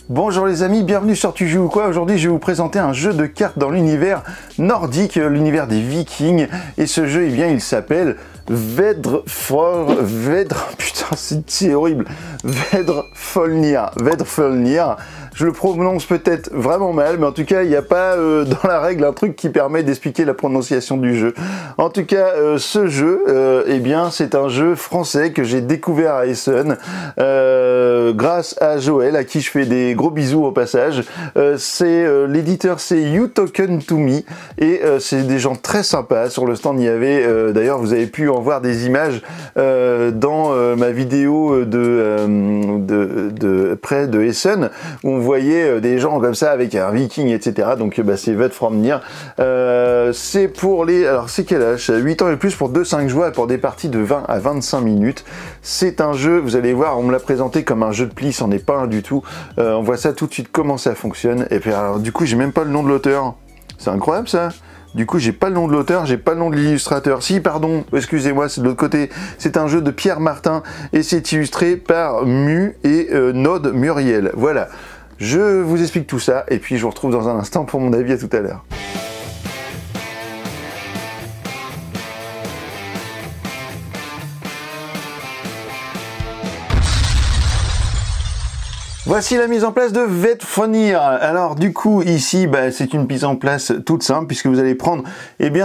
Bonjour les amis, bienvenue sur Tu joues ou quoi. Aujourd'hui je vais vous présenter un jeu de cartes dans l'univers nordique, l'univers des Vikings. Et ce jeu, eh bien, il s'appelle putain c'est horrible, Vedrfolnir. Je le prononce peut-être vraiment mal, mais en tout cas il n'y a pas dans la règle un truc qui permet d'expliquer la prononciation du jeu. En tout cas ce jeu, eh bien c'est un jeu français que j'ai découvert à Essen grâce à Joël, à qui je fais des gros bisous au passage. L'éditeur c'est You Token To Me et c'est des gens très sympas. Sur le stand il y avait d'ailleurs, vous avez pu en voir des images dans ma vidéo de près de Essen, où on voyait des gens comme ça avec un viking, etc. Donc c'est Vedrfolnir. C'est pour les... Alors c'est quel âge? 8 ans et plus pour 2-5 joueurs et pour des parties de 20 à 25 minutes. C'est un jeu, vous allez voir, on me l'a présenté comme un jeu de pli, c'en est pas un du tout. On voit ça tout de suite comment ça fonctionne. Et puis alors, du coup j'ai même pas le nom de l'auteur. C'est incroyable ça. Du coup, j'ai pas le nom de l'auteur, j'ai pas le nom de l'illustrateur. Si, pardon, excusez-moi, c'est de l'autre côté. C'est un jeu de Pierre Martin et c'est illustré par Mu et Node Muriel. Voilà, je vous explique tout ça et puis je vous retrouve dans un instant pour mon avis. À tout à l'heure. Voici la mise en place de Vedrfolnir. Alors du coup ici c'est une mise en place toute simple puisque vous allez prendre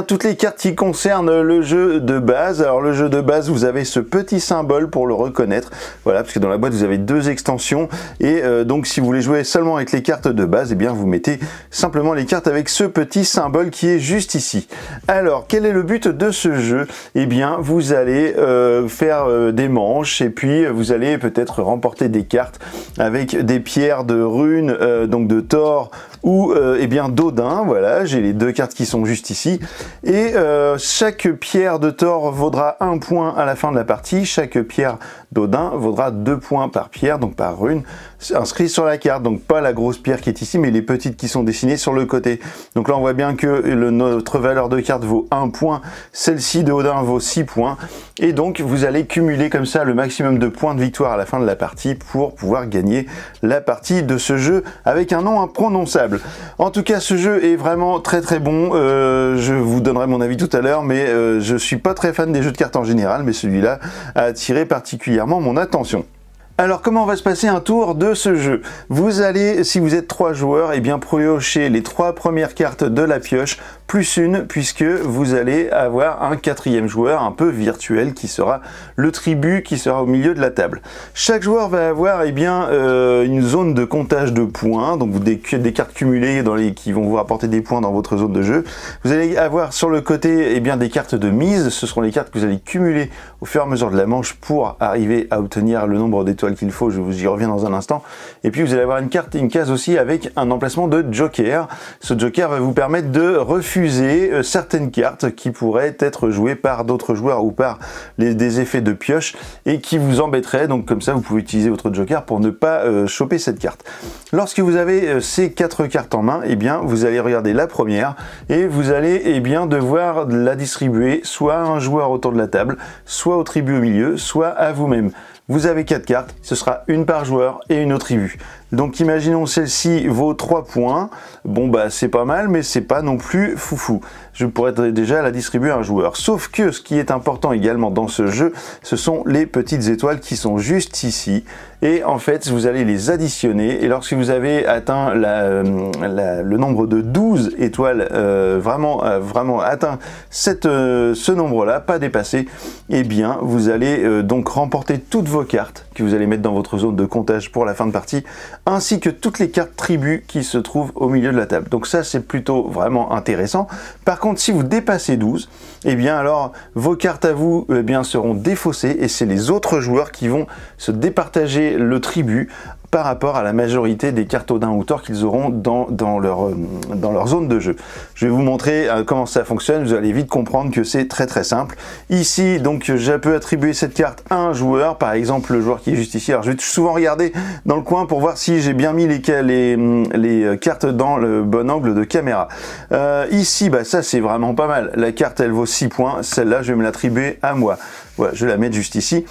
toutes les cartes qui concernent le jeu de base. Alors le jeu de base, vous avez ce petit symbole pour le reconnaître. Voilà, parce que dans la boîte vous avez deux extensions et donc si vous voulez jouer seulement avec les cartes de base, vous mettez simplement les cartes avec ce petit symbole qui est juste ici. Alors quel est le but de ce jeu? Vous allez faire des manches et puis vous allez peut-être remporter des cartes avec des pierres de runes, donc de Thor ou d'Odin. Voilà, j'ai les deux cartes qui sont juste ici. Et chaque pierre de Thor vaudra 1 point à la fin de la partie. Chaque pierre d'Odin vaudra 2 points par pierre, donc par rune, inscrit sur la carte. Donc pas la grosse pierre qui est ici, mais les petites qui sont dessinées sur le côté. Donc là on voit bien que notre valeur de carte vaut 1 point. Celle-ci de Odin vaut 6 points. Et donc vous allez cumuler comme ça le maximum de points de victoire à la fin de la partie pour pouvoir gagner la partie de ce jeu avec un nom imprononçable. En tout cas, ce jeu est vraiment très très bon. Je vous donnerai mon avis tout à l'heure, mais je suis pas très fan des jeux de cartes en général, mais celui-là a attiré particulièrement mon attention. Alors comment va se passer un tour de ce jeu? Vous allez, si vous êtes 3 joueurs, piocher les 3 premières cartes de la pioche, plus une, puisque vous allez avoir un 4e joueur un peu virtuel qui sera le tribut qui sera au milieu de la table. Chaque joueur va avoir une zone de comptage de points, donc des cartes cumulées qui vont vous rapporter des points dans votre zone de jeu. Vous allez avoir sur le côté des cartes de mise, ce seront les cartes que vous allez cumuler au fur et à mesure de la manche pour arriver à obtenir le nombre d'étoiles qu'il faut, je vous y reviens dans un instant. Et puis vous allez avoir une case aussi avec un emplacement de joker. Ce joker va vous permettre de refuser certaines cartes qui pourraient être jouées par d'autres joueurs ou par des effets de pioche et qui vous embêteraient. Donc comme ça vous pouvez utiliser votre joker pour ne pas choper cette carte. Lorsque vous avez ces 4 cartes en main, vous allez regarder la première et vous allez devoir la distribuer soit à un joueur autour de la table, soit au tribut au milieu, soit à vous-même. Vous avez 4 cartes, ce sera une par joueur et une au tribut. Donc imaginons celle-ci vaut 3 points. Bon c'est pas mal, mais c'est pas non plus foufou. Je pourrais déjà la distribuer à un joueur. Sauf que ce qui est important également dans ce jeu, ce sont les petites étoiles qui sont juste ici. Et en fait, vous allez les additionner. Et lorsque vous avez atteint le nombre de 12 étoiles, vraiment atteint ce nombre-là, pas dépassé, vous allez donc remporter toutes vos cartes que vous allez mettre dans votre zone de comptage pour la fin de partie, ainsi que toutes les cartes tribus qui se trouvent au milieu de la table. Donc ça, c'est plutôt vraiment intéressant. Par contre, si vous dépassez 12, alors vos cartes à vous seront défaussées et c'est les autres joueurs qui vont se départager le tribut par rapport à la majorité des cartes Odin ou Thor qu'ils auront dans leur zone de jeu. Je vais vous montrer comment ça fonctionne, vous allez vite comprendre que c'est très très simple. Ici, donc, je peux attribuer cette carte à un joueur, par exemple le joueur qui est juste ici. Alors je vais souvent regarder dans le coin pour voir si j'ai bien mis les cartes dans le bon angle de caméra. Ici, ça c'est vraiment pas mal. La carte elle vaut 6 points, celle-là je vais me l'attribuer à moi. Voilà, je vais la mettre juste ici.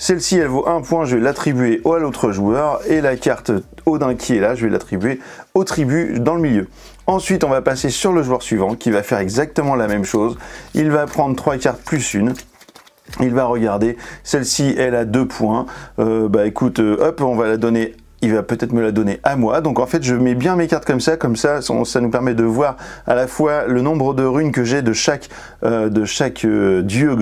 Celle-ci, elle vaut 1 point, je vais l'attribuer à l'autre joueur, et la carte Odin qui est là, je vais l'attribuer au tribut dans le milieu. Ensuite, on va passer sur le joueur suivant, qui va faire exactement la même chose. Il va prendre 3 cartes plus une. Il va regarder, celle-ci, elle a 2 points. Bah écoute, hop, on va la donner. Il va peut-être me la donner à moi. Donc en fait, je mets bien mes cartes comme ça ça nous permet de voir à la fois le nombre de runes que j'ai de chaque dieu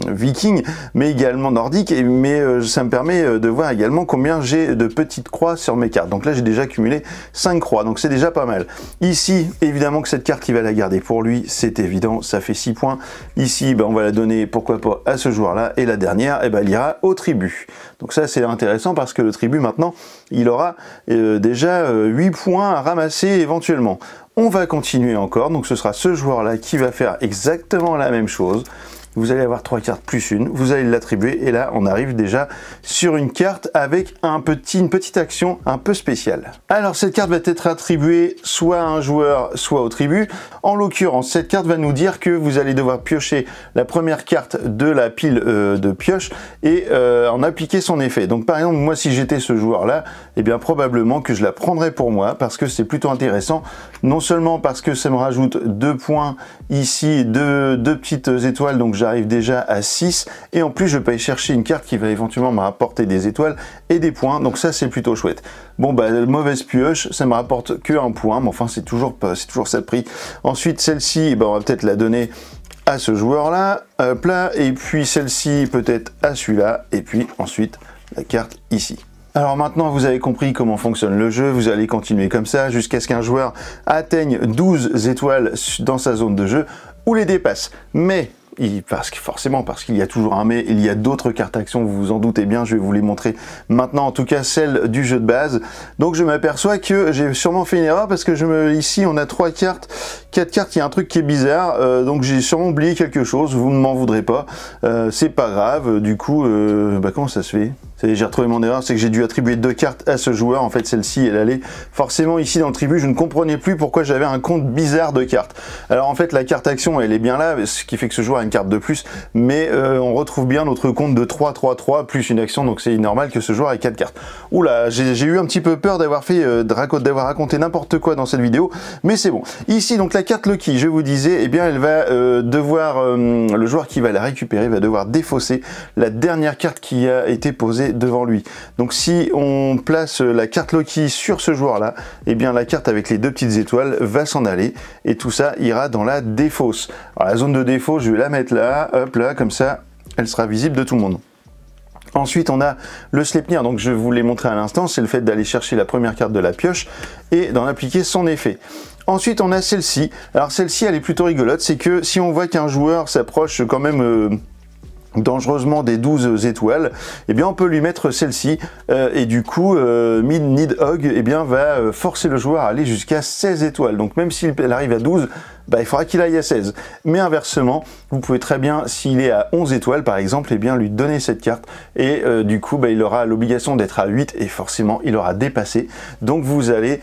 viking, mais également nordique, mais ça me permet de voir également combien j'ai de petites croix sur mes cartes. Donc là, j'ai déjà cumulé 5 croix, donc c'est déjà pas mal. Ici, évidemment que cette carte, il va la garder pour lui, c'est évident, ça fait 6 points. Ici, ben, on va la donner, pourquoi pas, à ce joueur-là, et la dernière, eh ben, elle ira au tribut. Donc ça, c'est intéressant parce que le tribut, maintenant, il aura déjà 8 points à ramasser éventuellement. On va continuer encore, donc ce sera ce joueur-là qui va faire exactement la même chose. Vous allez avoir 3 cartes plus une, vous allez l'attribuer, et là on arrive déjà sur une carte avec une petite action un peu spéciale. Alors cette carte va être attribuée soit à un joueur, soit au tribut. En l'occurrence, cette carte va nous dire que vous allez devoir piocher la première carte de la pile de pioche et en appliquer son effet. Donc par exemple, moi si j'étais ce joueur-là, eh bien probablement que je la prendrais pour moi, parce que c'est plutôt intéressant, non seulement parce que ça me rajoute 2 points ici, deux petites étoiles, donc j'arrive déjà à 6, et en plus je peux aller chercher une carte qui va éventuellement me rapporter des étoiles et des points, donc ça c'est plutôt chouette. Bon bah mauvaise pioche, ça me rapporte que 1 point, mais enfin c'est toujours ça de prix. Ensuite celle-ci, bah, on va peut-être la donner à ce joueur là, hop là, et puis celle-ci peut-être à celui-là, et puis ensuite la carte ici. Alors maintenant vous avez compris comment fonctionne le jeu, vous allez continuer comme ça jusqu'à ce qu'un joueur atteigne 12 étoiles dans sa zone de jeu ou les dépasse. Mais forcément, parce qu'il y a toujours un mais, il y a d'autres cartes actions, vous vous en doutez bien, je vais vous les montrer maintenant, en tout cas celle du jeu de base. Donc je m'aperçois que j'ai sûrement fait une erreur, parce que ici on a 3 cartes, 4 cartes, il y a un truc qui est bizarre, donc j'ai sûrement oublié quelque chose, vous ne m'en voudrez pas, c'est pas grave, du coup, bah comment ça se fait ? J'ai retrouvé mon erreur, c'est que j'ai dû attribuer 2 cartes à ce joueur. En fait, celle-ci, elle allait forcément ici dans le tribut. Je ne comprenais plus pourquoi j'avais un compte bizarre de cartes. Alors en fait, la carte action, elle est bien là, ce qui fait que ce joueur a une carte de plus. Mais on retrouve bien notre compte de 3, 3, 3, plus une action. Donc c'est normal que ce joueur ait 4 cartes. Oula, j'ai eu un petit peu peur d'avoir d'avoir raconté n'importe quoi dans cette vidéo. Mais c'est bon. Ici, donc la carte Lucky, je vous disais, eh bien, elle va le joueur qui va la récupérer va devoir défausser la dernière carte qui a été posée devant lui. Donc si on place la carte Lucky sur ce joueur là, et bien la carte avec les 2 petites étoiles va s'en aller, et tout ça ira dans la défausse. Alors la zone de défausse, je vais la mettre là, hop là, comme ça elle sera visible de tout le monde. Ensuite on a le Sleipnir, donc je vous l'ai montré à l'instant, c'est le fait d'aller chercher la première carte de la pioche et d'en appliquer son effet. Ensuite on a celle-ci, alors celle-ci elle est plutôt rigolote, c'est que si on voit qu'un joueur s'approche quand même dangereusement des 12 étoiles, eh bien on peut lui mettre celle-ci, et du coup Nidhogg eh bien va forcer le joueur à aller jusqu'à 16 étoiles. Donc même s'il arrive à 12, bah, il faudra qu'il aille à 16. Mais inversement, vous pouvez très bien, s'il est à 11 étoiles par exemple, eh bien lui donner cette carte, et du coup bah, il aura l'obligation d'être à 8, et forcément il aura dépassé. Donc vous allez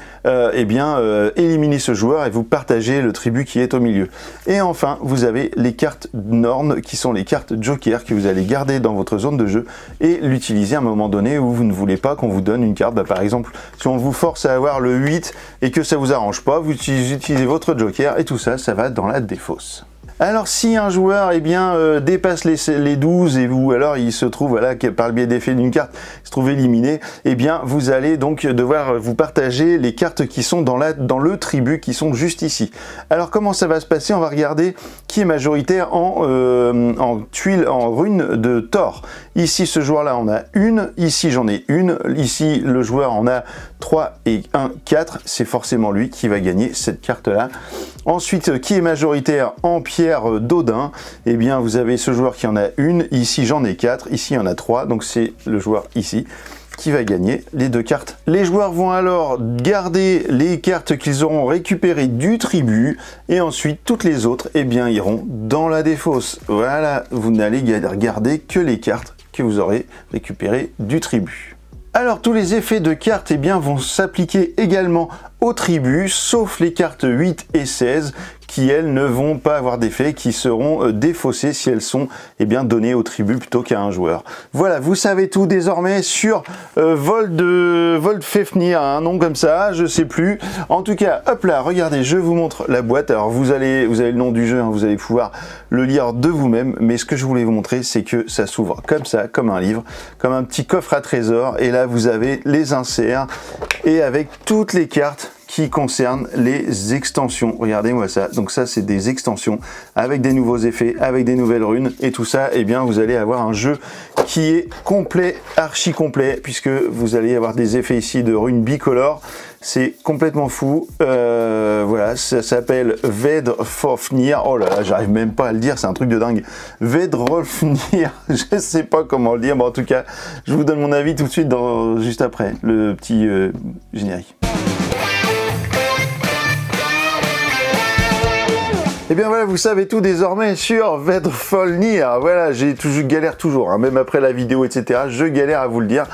éliminer ce joueur et vous partagez le tribut qui est au milieu. Et enfin vous avez les cartes Norn, qui sont les cartes Joker que vous allez garder dans votre zone de jeu et l'utiliser à un moment donné où vous ne voulez pas qu'on vous donne une carte. Bah, par exemple, si on vous force à avoir le 8 et que ça vous arrange pas, vous utilisez votre Joker, et tout ça, ça va dans la défausse. Alors si un joueur dépasse les 12 ou alors il se trouve, voilà, par le biais d'effet d'une carte, il se trouve éliminé, eh bien vous allez donc devoir vous partager les cartes qui sont dans le tribut, qui sont juste ici. Alors comment ça va se passer? On va regarder qui est majoritaire en rune de Thor. Ici ce joueur là on a une, ici j'en ai une, ici le joueur en a 3 et 1, 4, c'est forcément lui qui va gagner cette carte là. Ensuite, qui est majoritaire en pierre d'Odin? Eh bien, vous avez ce joueur qui en a une, ici j'en ai 4, ici il y en a 3, donc c'est le joueur ici qui va gagner les 2 cartes. Les joueurs vont alors garder les cartes qu'ils auront récupérées du tribut, et ensuite toutes les autres eh bien, iront dans la défausse. Voilà, vous n'allez garder que les cartes que vous aurez récupérées du tribut. Alors tous les effets de cartes eh bien, vont s'appliquer également aux tribus, sauf les cartes 8 et 16 qui elles ne vont pas avoir d'effet, qui seront défaussées si elles sont données aux tribus plutôt qu'à un joueur. Voilà, vous savez tout désormais sur Voldfafnir, un nom comme ça, je sais plus. En tout cas, hop là, regardez, je vous montre la boîte. Alors vous avez le nom du jeu, hein, vous allez pouvoir le lire de vous-même, mais ce que je voulais vous montrer, c'est que ça s'ouvre comme ça, comme un livre, comme un petit coffre à trésor, et là vous avez les inserts, et avec toutes les cartes qui concerne les extensions. Regardez-moi ça. Donc ça, c'est des extensions avec des nouveaux effets, avec des nouvelles runes. Et tout ça, vous allez avoir un jeu qui est complet, archi complet, puisque vous allez avoir des effets ici de runes bicolores. C'est complètement fou. Voilà, ça s'appelle Vedrfolnir. Oh là là, j'arrive même pas à le dire, c'est un truc de dingue. Vedrfolnir, je sais pas comment le dire, mais en tout cas, je vous donne mon avis tout de suite, juste après le petit générique. Et bien voilà, vous savez tout désormais sur Vedrfolnir. Voilà, je galère toujours, hein, même après la vidéo, etc. Je galère à vous le dire.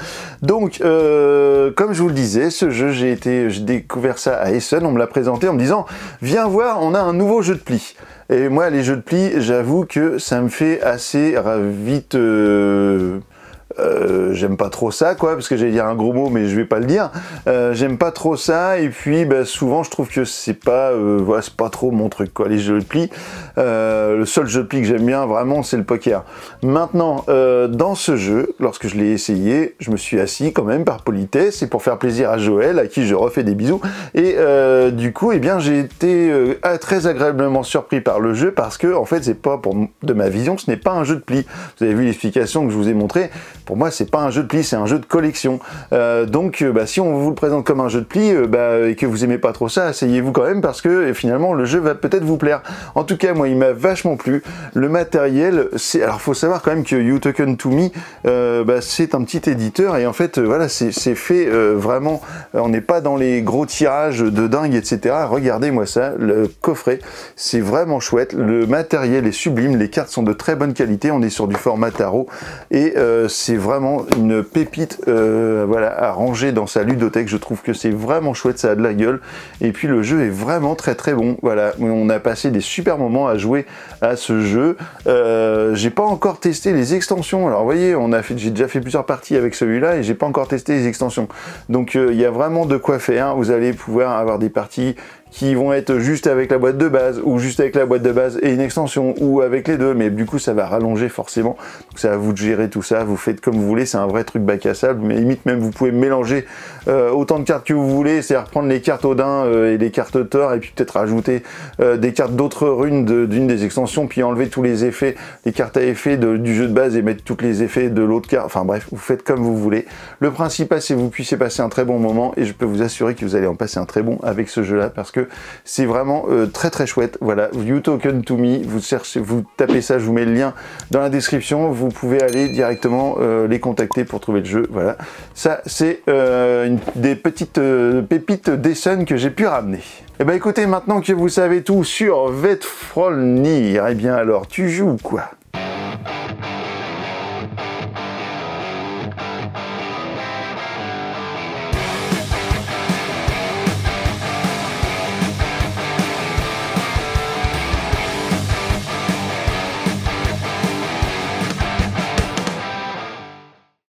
Donc, comme je vous le disais, ce jeu, j'ai découvert ça à Essen. On me l'a présenté en me disant, viens voir, on a un nouveau jeu de pli. Et moi, les jeux de pli, j'avoue que ça me fait assez vite. J'aime pas trop ça, quoi, parce que j'allais dire un gros mot, mais je vais pas le dire. J'aime pas trop ça, et puis souvent je trouve que c'est pas, voilà, c'est pas trop mon truc, quoi, les jeux de pli. Le seul jeu de pli que j'aime bien, vraiment, c'est le poker. Maintenant, dans ce jeu, lorsque je l'ai essayé, je me suis assis quand même par politesse et pour faire plaisir à Joël, à qui je refais des bisous. Et du coup, j'ai été très agréablement surpris par le jeu parce que, en fait, c'est pas de ma vision, ce n'est pas un jeu de pli. Vous avez vu l'explication que je vous ai montrée. Pour moi, c'est pas un jeu de pli, c'est un jeu de collection. Donc, si on vous le présente comme un jeu de pli et que vous aimez pas trop ça, asseyez-vous quand même parce que finalement, le jeu va peut-être vous plaire. En tout cas, moi, il m'a vachement plu. Le matériel, alors, faut savoir quand même que You Token To Me, c'est un petit éditeur et en fait, voilà, c'est fait vraiment. On n'est pas dans les gros tirages de dingue, etc. Regardez-moi ça, le coffret, c'est vraiment chouette. Le matériel est sublime, les cartes sont de très bonne qualité. On est sur du format tarot et c'est vraiment une pépite voilà, à ranger dans sa ludothèque. Je trouve que c'est vraiment chouette, ça a de la gueule. Et puis le jeu est vraiment très très bon. Voilà, on a passé des super moments à jouer à ce jeu. J'ai pas encore testé les extensions. Alors vous voyez, j'ai déjà fait plusieurs parties avec celui-là et j'ai pas encore testé les extensions. Donc il y a vraiment de quoi faire. Vous allez pouvoir avoir des parties qui vont être juste avec la boîte de base, ou juste avec la boîte de base et une extension, ou avec les deux, mais du coup ça va rallonger forcément, donc c'est à vous de gérer tout ça, vous faites comme vous voulez, c'est un vrai truc bac à sable, mais limite même vous pouvez mélanger autant de cartes que vous voulez, c'est-à-dire prendre les cartes Odin et les cartes Thor, et puis peut-être rajouter des cartes d'autres runes d'une des extensions, puis enlever tous les effets, les cartes à effet du jeu de base et mettre tous les effets de l'autre carte, enfin bref, vous faites comme vous voulez. Le principal c'est que vous puissiez passer un très bon moment, et je peux vous assurer que vous allez en passer un très bon avec ce jeu-là, parce que c'est vraiment très très chouette. Voilà, You Token To Me, vous tapez ça, je vous mets le lien dans la description, vous pouvez aller directement les contacter pour trouver le jeu. Voilà, ça c'est une des petites pépites d'Essen que j'ai pu ramener. Et ben écoutez, maintenant que vous savez tout sur Vedrfolnir, et bien alors tu joues quoi?